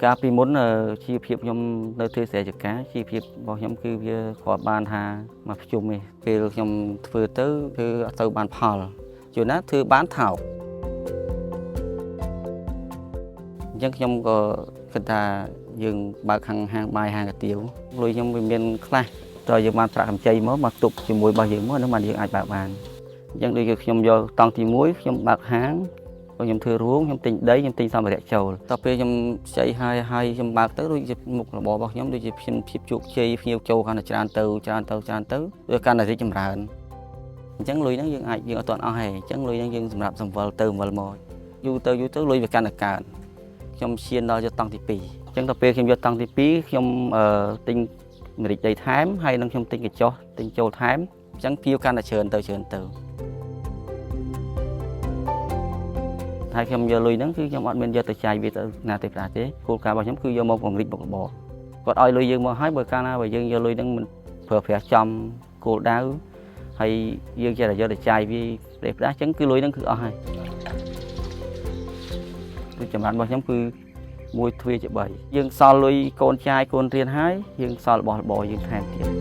ការពីមុនជីវភាពខ្ញុំនៅធ្វើស្រែចម្ការជីវភាពរបស់ខ្ញុំគឺវាគាត់បានថាមកភ្ជុំនេះពេលខ្ញុំធ្វើទៅគឺអត់ទៅបានផលជួនណាធ្វើបានថោកអញ្ចឹងខ្ញុំក៏គិតថាយើងបើកហាងបាយហាងកាទៀវលុយខ្ញុំវាមានខ្លះតើយើងបានប្រាក់កម្ចីមកទុកជាមួយរបស់យើងមកនោះបានយើងអាចបើកបានអញ្ចឹងដូចខ្ញុំយកតង់ទី1ខ្ញុំបើកហាងខ្ញុំធ្វើរួងខ្ញុំទិញដីខ្ញុំទិញសម្ភារៈចូលតទៅពេលខ្ញុំខ្ចីហើយខ្ញុំបើកទៅដូចជាមុខរបររបស់ខ្ញុំដូចជាភាពជោគជ័យភ្ញៀវចូលកាន់តែច្រើនទៅវាកាន់តែរីកចម្រើនអញ្ចឹងលុយហ្នឹងយើងអត់ទាន់អស់ទេអញ្ចឹងលុយហ្នឹងយើងសម្រាប់សង្វល់ទៅវល់មកយូរទៅលុយវាកាន់តែកើនខ្ញុំឈានដល់យកតង់ទី2អញ្ចឹងដល់ពេលខ្ញុំយកតង់ទី2ខ្ញុំទិញម្រេចដីថែមហើយនឹងខ្ញុំទិញកញ្ចុះទិញចូលថែមអញ្ចឹងភ្ញៀវកាន់តែច្រើនទៅហើយខ្ញុំយកលុយហ្នឹងគឺខ្ញុំអត់មានយកទៅចាយវាទៅណាទៅប្រាទេគោលការណ៍របស់ខ្ញុំគឺយកមកពង្រីកមុខរបរគាត់ឲ្យលុយយើងមកហើយបើកាលណាបើយើងយកលុយហ្នឹងមិនប្រើប្រាស់ចំគោលដៅហើយយើងចេះតែយកទៅចាយវាប្រេះប្រាស់អញ្ចឹងគឺលុយហ្នឹងគឺអស់ហើយគឺចម្រើនរបស់ខ្ញុំគឺ1ទ្វាជា3យើងសល់លុយកូនចាយកូនរៀនហើយយើងសល់របស់របរយើងថែមទៀត